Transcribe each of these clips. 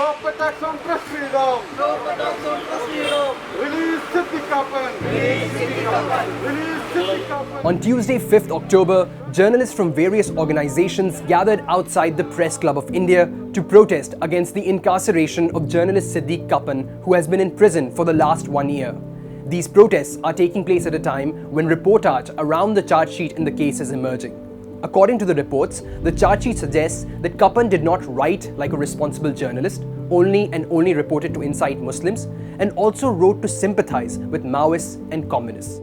Stop attacks on press freedom. Stop attacks on press freedom. Release Siddiq Kapan. Release Siddiq Kapan. Release Siddiq Kapan. On Tuesday, 5th October, journalists from various organizations gathered outside the Press Club of India to protest against the incarceration of journalist Siddiq Kapan, who has been in prison for the last 1 year. These protests are taking place at a time when reportage around the charge sheet in the case is emerging. According to the reports, the charge sheet suggests that Kapan did not write like a responsible journalist, only reported to incite Muslims, and also wrote to sympathize with Maoists and communists.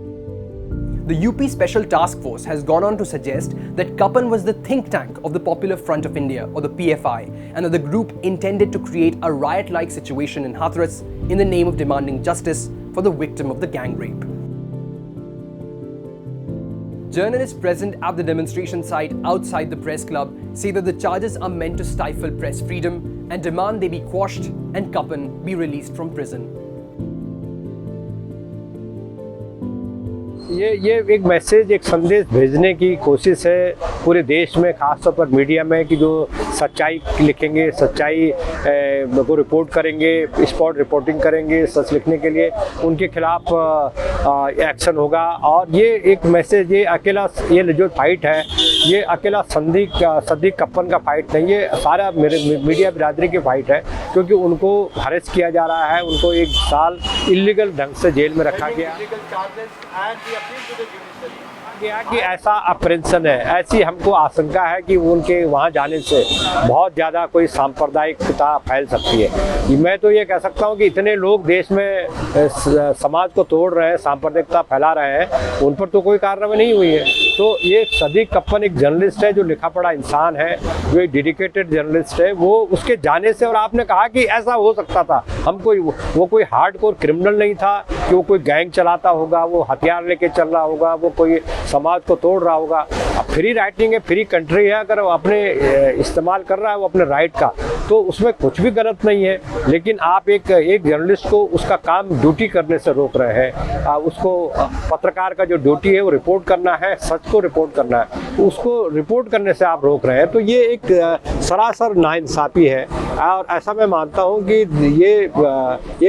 The UP Special Task Force has gone on to suggest that Kapan was the think tank of the Popular Front of India, or the PFI, and that the group intended to create a riot-like situation in Hathras in the name of demanding justice for the victim of the gang rape. Journalists present at the demonstration site outside the press club say that the charges are meant to stifle press freedom and demand they be quashed and Kapan be released from prison. ये एक message, एक संदेश भेजने की कोशिश है पूरे देश में, खासतौर पर मीडिया में, कि जो सच्चाई लिखेंगे, सच्चाई को रिपोर्ट करेंगे, स्पॉट रिपोर्टिंग करेंगे, सच लिखने के लिए उनके खिलाफ एक्शन होगा। और ये एक मैसेज, ये जो फाइट है, ये अकेला सद्दीक कप्पन का फाइट नहीं, ये सारा मेरे मीडिया बिरादरी की फाइट है, क्योंकि उनको अरेस्ट किया जा रहा है, उनको 1 साल इलीगल ढंग से जेल में रखा गया कि ऐसा अप्रेंशन है। ऐसी हमको आशंका है कि उनके वहाँ जाने से बहुत ज़्यादा कोई सांप्रदायिकता फैल सकती है। मैं तो ये कह सकता हूँ कि इतने लोग देश में समाज को तोड़ रहे हैं, सांप्रदायिकता फैला रहे हैं, उन पर तो कोई कार्रवाई नहीं हुई है। तो ये सद्दीक कप्पन एक जर्नलिस्ट है, जो लिखा पढ़ा इंसान है, जो एक डेडिकेटेड जर्नलिस्ट है, वो उसके जाने से, और आपने कहा कि ऐसा हो सकता था, वो कोई हार्डकोर क्रिमिनल नहीं था कि वो कोई गैंग चलाता होगा, वो हथियार लेके चल रहा होगा, वो कोई समाज को तोड़ रहा होगा। अब फ्री राइटिंग है, फ्री कंट्री है, अगर वो अपने इस्तेमाल कर रहा है वो अपने राइट का, तो उसमें कुछ भी गलत नहीं है। लेकिन आप एक जर्नलिस्ट को उसका काम ड्यूटी करने से रोक रहे हैं। उसको पत्रकार का जो ड्यूटी है वो रिपोर्ट करना है, सच को रिपोर्ट करना है, उसको रिपोर्ट करने से आप रोक रहे हैं। तो ये एक सरासर नाइंसाफ़ी है, और ऐसा मैं मानता हूँ कि ये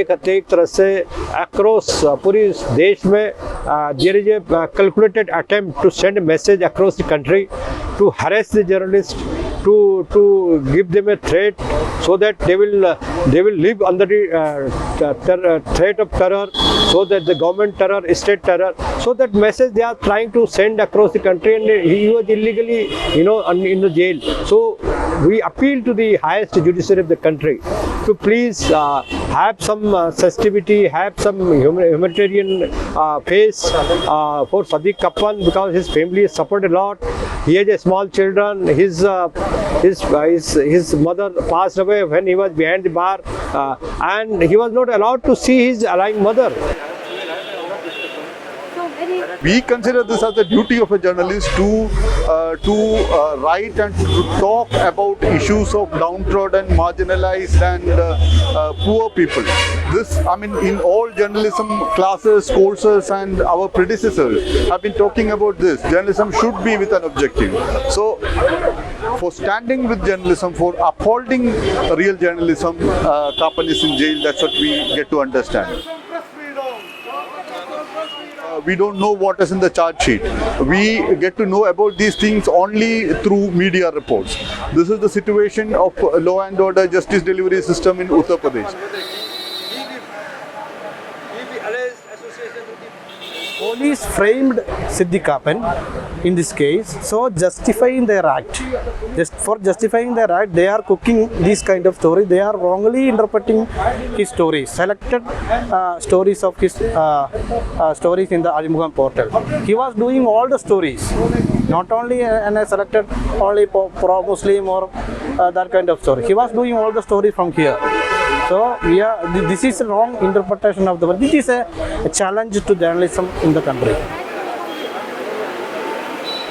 एक तरह से अक्रॉस पूरी देश में there is a calculated attempt to send a message across the country to harass the journalists, to give them a threat, so that they will live under the threat of terror, so that the government terror, state terror, so that message they are trying to send across the country, and he was illegally, in the jail. So we appeal to the highest judiciary of the country to please have some sensitivity, have some humanitarian face for Siddiq Kapan, because his family has suffered a lot. He has a small children. His mother passed away when he was behind the bar, and he was not allowed to see his alive mother. We consider this as the duty of a journalist to write and to talk about issues of downtrodden, marginalized and poor people. This, in all journalism classes, courses, and our predecessors have been talking about this. Journalism should be with an objective. So, for standing with journalism, for upholding real journalism, Kapan is in jail. That's what we get to understand. We don't know what is in the charge sheet. We get to know about these things only through media reports. This is the situation of law and order justice delivery system in Uttar Pradesh. Police framed Siddiq Kapan in this case, so justifying their act. Just for justifying their act, they are cooking these kind of stories. They are wrongly interpreting his stories, selected stories of his stories in the Alimugam portal. He was doing all the stories, not only and I selected only pro-Muslim or that kind of story. He was doing all the stories from here. So this is a wrong interpretation of the word. This is a challenge to journalism in the country.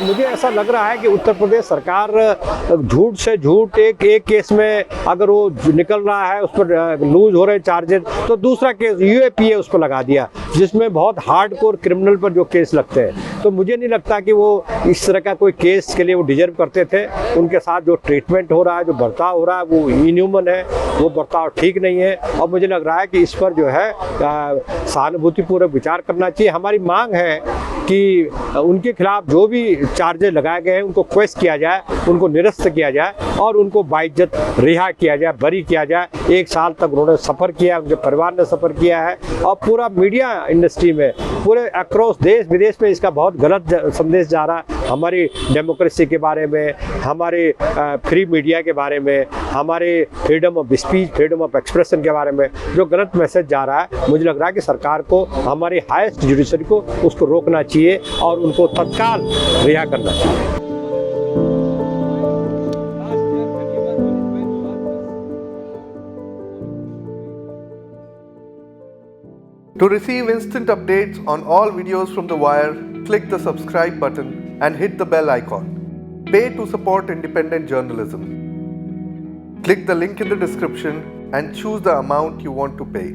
मुझे ऐसा लग रहा है कि उत्तर प्रदेश सरकार झूठ से झूठ एक केस में अगर वो निकल रहा है, उस पर लूज हो रहे चार्जेस, तो दूसरा केस यूएपीए उस पर लगा दिया, जिसमें बहुत हार्डकोर क्रिमिनल पर जो केस लगते हैं। तो मुझे नहीं लगता कि वो इस तरह का कोई केस के लिए वो डिजर्व करते थे। उनके साथ जो ट्रीटमेंट हो रहा है, जो बर्ताव हो रहा है, वो इनह्यूमन है, वो बर्ताव ठीक नहीं है। और मुझे लग रहा है कि इस पर जो है सहानुभूतिपूर्वक विचार करना चाहिए। हमारी मांग है कि उनके खिलाफ जो भी चार्जेस लगाए गए हैं उनको क्वेश्चन किया जाए, उनको निरस्त किया जाए और उनको बाइज्जत रिहा किया जाए, बरी किया जाए। 1 साल तक उन्होंने सफ़र किया, उनके परिवार ने सफ़र किया है और पूरा मीडिया इंडस्ट्री में, पूरे अक्रॉस देश विदेश में इसका बहुत गलत संदेश जा रहा है हमारी डेमोक्रेसी के बारे में, हमारे फ्री मीडिया के बारे में, हमारे freedom of speech, freedom of expression के बारे में जो गलत मैसेज जा रहा है। मुझे लग रहा है कि सरकार को, हमारी हाईएस्ट जुडिशरी को उसको रोकना चाहिए और उनको तत्काल रिहा करना चाहिए। To receive instant updates on all videos from The Wire, click the subscribe button and hit the bell icon. Pay to support independent journalism. Click the link in the description and choose the amount you want to pay.